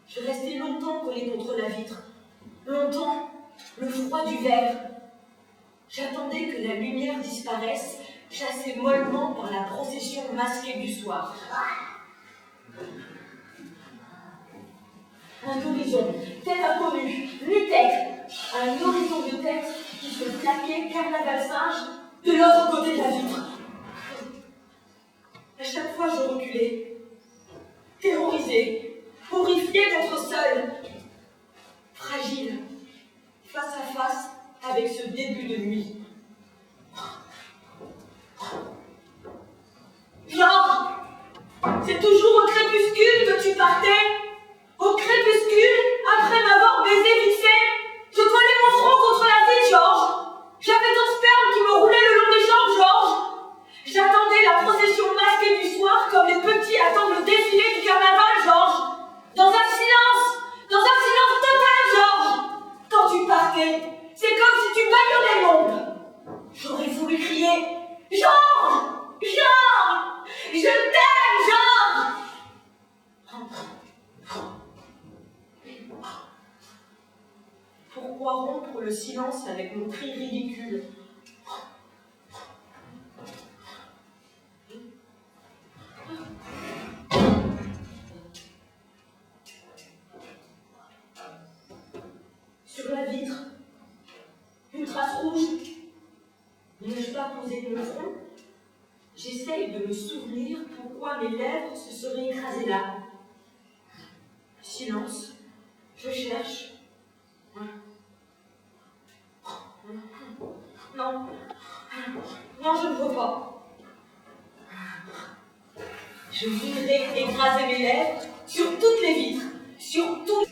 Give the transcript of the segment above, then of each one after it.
Je restais longtemps collée contre la vitre. Longtemps, le froid du verre. J'attendais que la lumière disparaisse, chassée mollement par la procession masquée du soir. Un horizon, tête inconnue, nu-tête, un horizon de tête qui se plaquait carnaval singe de l'autre côté de la vitre. À chaque fois, je reculais, terrorisée, horrifiée d'être seule, fragile, face à face avec ce début de nuit. Georges, c'est toujours au crépuscule que tu partais. Au crépuscule, après m'avoir baisé vite fait, je collais mon front contre la vitre, Georges. J'avais ton sperme qui me roulait le long des jambes, Georges. J'attendais la procession masquée du soir comme les petits attendent le défilé du carnaval, Georges. Dans un silence total, Georges. Quand tu partais, c'est comme si tu bâillonnais le monde. J'aurais voulu crier « Georges! Georges! Je t'aime, Georges !» Pourquoi rompre le silence avec mon cri ridicule? Sur la vitre, une trace rouge. N'ai-je pas posé mon front? J'essaye de me souvenir pourquoi mes lèvres se seraient écrasées là. Silence. Je cherche. Non. Non, je ne veux pas. Je voudrais écraser mes lèvres sur toutes les vitres. Sur toutes.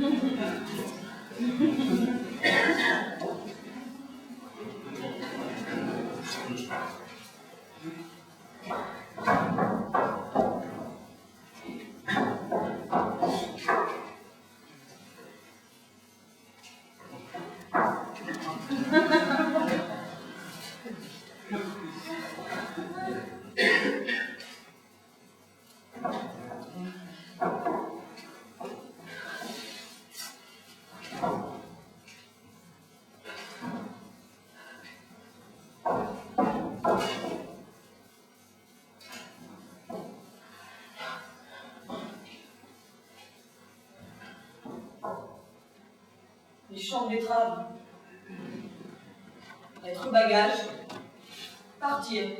Les champs de betterave, être bagage, partir.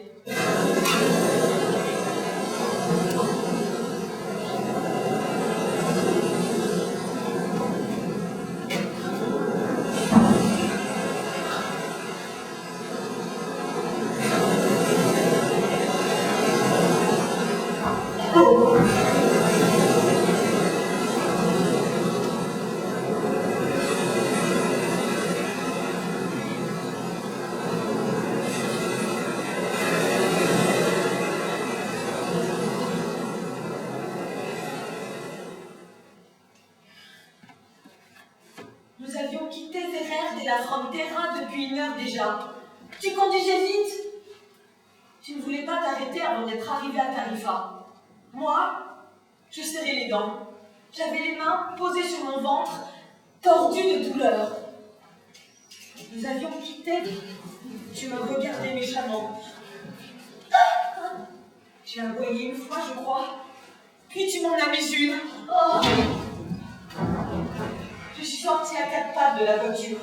Nous avions quitté Ferrer et la Frontera depuis 1 heure déjà. Tu conduisais vite. Tu ne voulais pas t'arrêter avant d'être arrivé à Tarifa. Moi, je serrais les dents. J'avais les mains posées sur mon ventre, tordues de douleur. Nous avions quitté. Tu me regardais méchamment. J'ai aboyé 1 fois, je crois. Puis tu m'en as mis une. Oh. Je suis sortie à 4 pattes de la voiture.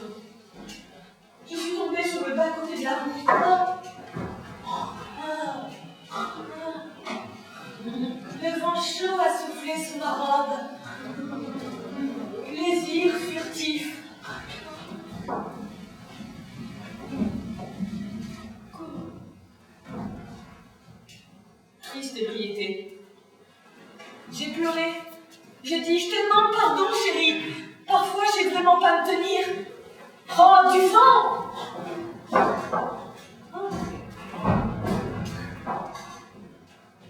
Je suis tombée sur le bas-côté de la route. Le vent chaud a soufflé sous ma robe. Plaisir furtif. Triste ébriété. J'ai pleuré. J'ai dit, je te demande pardon, chérie. Parfois, je sais vraiment pas me tenir. Oh, du vent!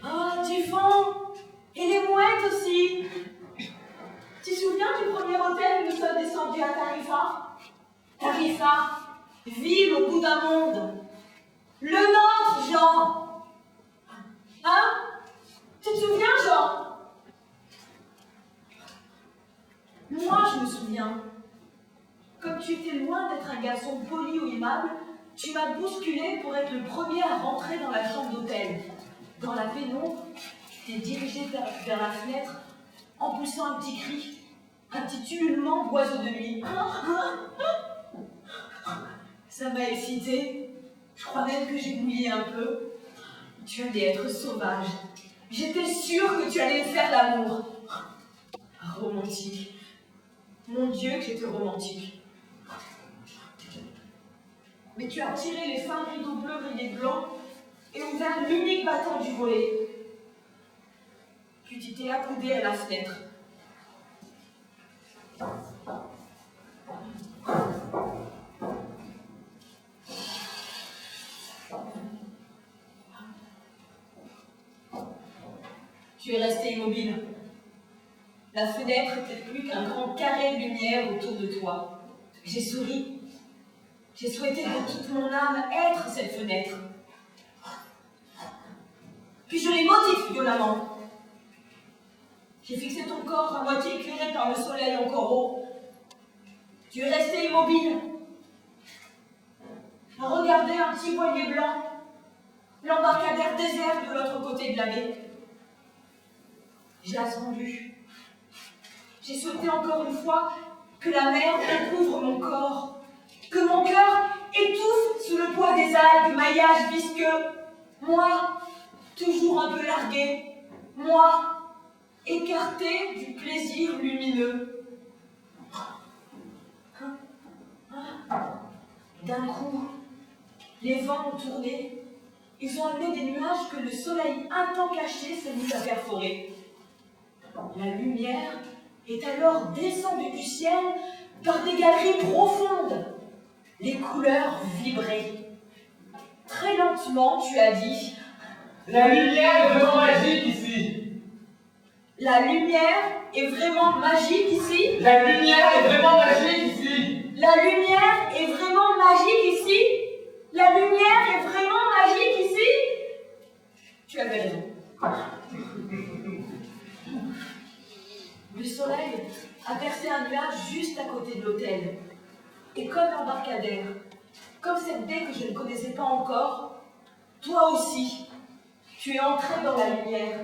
Oh, du vent! Et les mouettes aussi. Tu te souviens du premier hôtel où nous sommes descendus à Tarifa? Tarifa, ville au bout d'un monde. Le nôtre, Jean. Hein? Tu te souviens, Jean? Moi, je me souviens. Comme tu étais loin d'être un garçon poli ou aimable, tu m'as bousculé pour être le premier à rentrer dans la chambre d'hôtel. Dans la pénombre, tu t'es dirigé vers la fenêtre en poussant un petit cri, un petit tumulement d'oiseau de nuit. Ça m'a excitée. Je crois même que j'ai mouillé un peu. Tu allais être sauvage. J'étais sûre que tu allais me faire l'amour. Romantique. Mon Dieu, que j'étais romantique. Mais tu as tiré les fins rideaux bleus grillés de blanc et ouvert l'unique battant du volet. Puis tu t'es accoudé à la fenêtre. Tu es resté immobile. La fenêtre n'était plus qu'un grand carré de lumière autour de toi. J'ai souri. J'ai souhaité de toute mon âme être cette fenêtre. Puis je l'ai maudite violemment. J'ai fixé ton corps à moitié éclairé par le soleil encore haut. Tu es resté immobile, à regarder un petit voilier blanc, l'embarcadère désert de l'autre côté de la baie. J'ai attendu. J'ai souhaité encore une fois que la mer recouvre mon corps, que mon cœur étouffe sous le poids des algues, maillages visqueux. Moi, toujours un peu largué, moi, écarté du plaisir lumineux. D'un coup, les vents ont tourné. Ils ont amené des nuages que le soleil un temps caché s'est mis à perforer. La lumière est alors descendue du ciel dans des galeries profondes. Les couleurs vibraient. Très lentement, tu as dit « La lumière est vraiment magique ici. La lumière est vraiment magique ici. La lumière est vraiment magique ici. La lumière est vraiment magique ici. La lumière est vraiment magique ici. » Tu avais raison. Le soleil a percé un nuage juste à côté de l'hôtel. Et comme l'embarcadère, comme cette baie que je ne connaissais pas encore, toi aussi, tu es entré dans la lumière.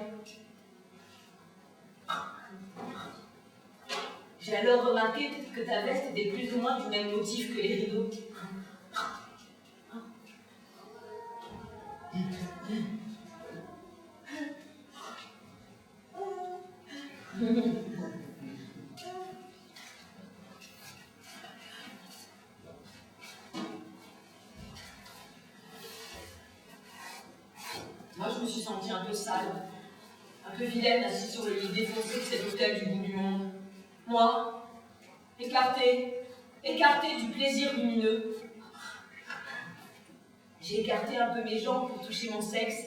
J'ai alors remarqué que ta veste était plus ou moins du même motif que les rideaux. Moi, je me suis sentie un peu sale, un peu vilaine assise sur le lit défoncé de cet hôtel du bout du monde. Moi, écartée du plaisir lumineux. J'ai écarté un peu mes jambes pour toucher mon sexe.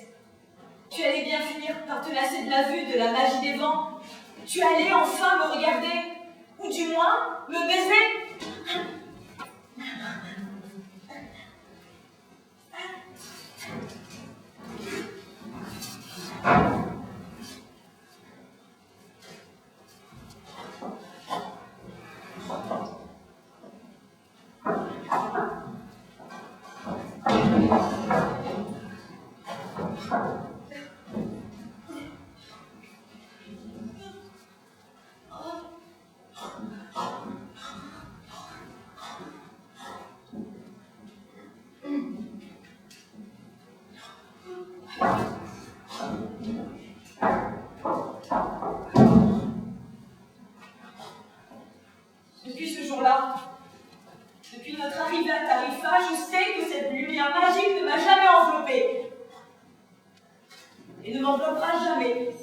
Tu allais bien finir par te lasser de la vue, de la magie des vents. Tu allais enfin me regarder, ou du moins me baiser. Depuis ce jour-là, depuis notre arrivée à Tarifa, je sais que cette lumière magique ne m'a jamais enveloppée. Et ne m'enveloppera jamais.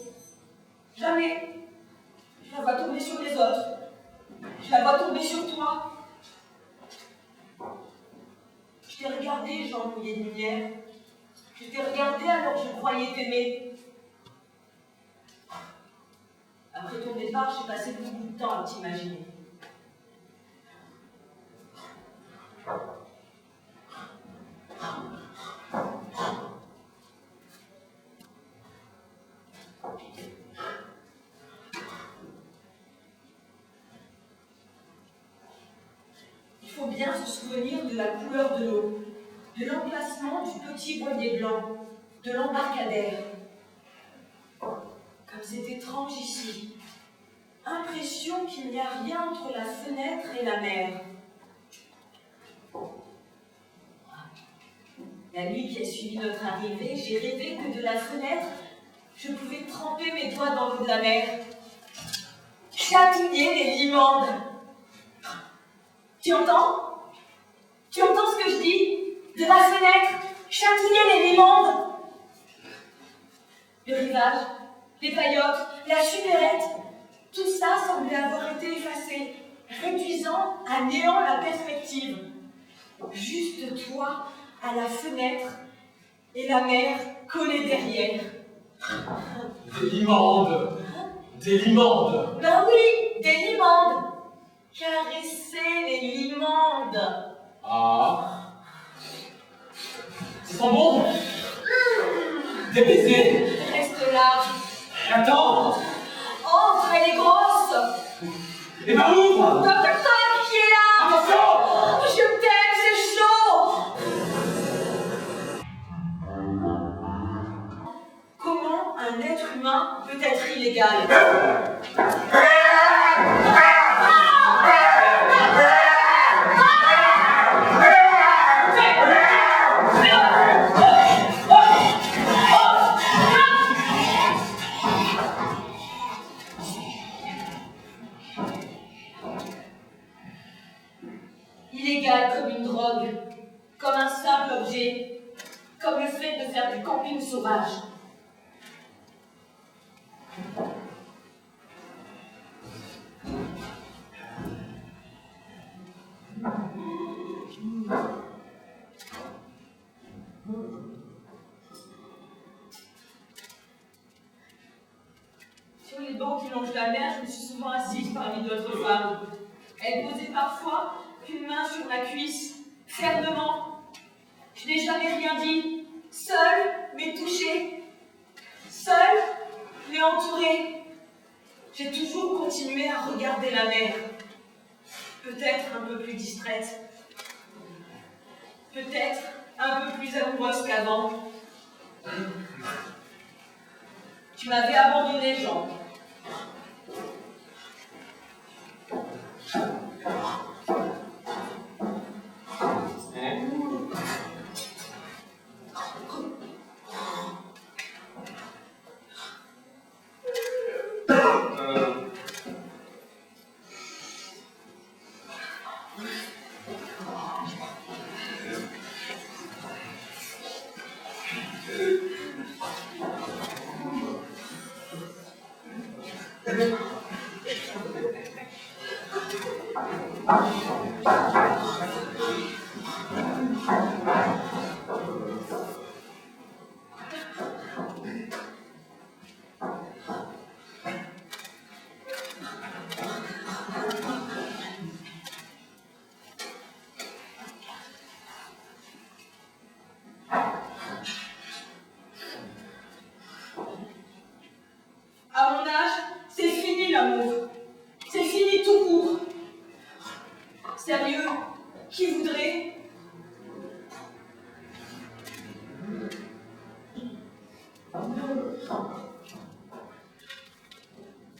Jamais. Je la vois tourner sur les autres. Je la vois tourner sur toi. Je t'ai regardé, Jean mouillé de lumière. Je t'ai regardé alors que je croyais t'aimer. Après ton départ, j'ai passé beaucoup de temps à t'imaginer. Il faut bien se souvenir de la couleur de l'eau, de l'emplacement du petit voilier blanc, de l'embarcadère. Comme c'est étrange ici. Impression qu'il n'y a rien entre la fenêtre et la mer. La nuit qui a suivi notre arrivée, j'ai rêvé que de la fenêtre, je pouvais tremper mes doigts dans l'eau de la mer. Chatouiller les limandes. Tu entends? Tu entends ce que je dis? De la fenêtre, chatouiller les limandes. Le rivage, les paillotes, la supérette, tout ça semblait avoir été effacé, réduisant à néant la perspective. Juste toi à la fenêtre et la mer collée derrière. Des limandes. Des limandes. Ben oui, des limandes. Caresser les limandes. Ah. Ça sent bon. Des baisers. Reste là. Attends. Entre, elle est grosse. Et ben ouvre. T'as personne qui est là. Attention. Je t'aime, c'est chaud. Comment un être humain peut être illégal? Illégal comme une drogue, comme un simple objet, comme le fait de faire du camping sauvage. longe la mer, je me suis souvent assise parmi d'autres femmes. Elles posaient parfois une main sur ma cuisse, fermement. Je n'ai jamais rien dit, seule mais touchée, seule mais entourée. J'ai toujours continué à regarder la mer, peut-être un peu plus distraite, peut-être un peu plus amoureuse qu'avant. Tu m'avais abandonné, Jean. À mon âge, c'est fini l'amour. C'est fini tout court. Sérieux, qui voudrait?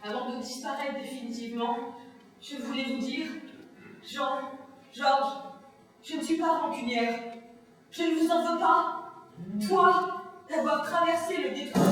Avant de disparaître définitivement, je voulais vous dire, Jean, Georges, je ne suis pas rancunière. Je ne vous en veux pas. Toi, d'avoir traversé le détroit.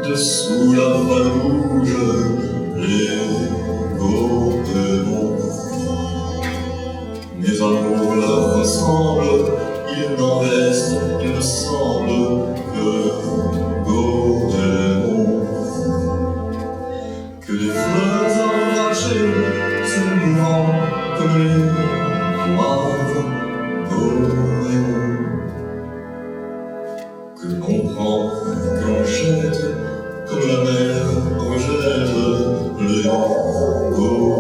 Dessous la voile rouge, les goémons. Mes amours leur ressemblent, il n'en reste, il me semble, que goémons. Que les fleurs enragées, se mouvant comme les noirs goémons. Que l'on prend, que l'on jette, comme la mer rejette les goémons.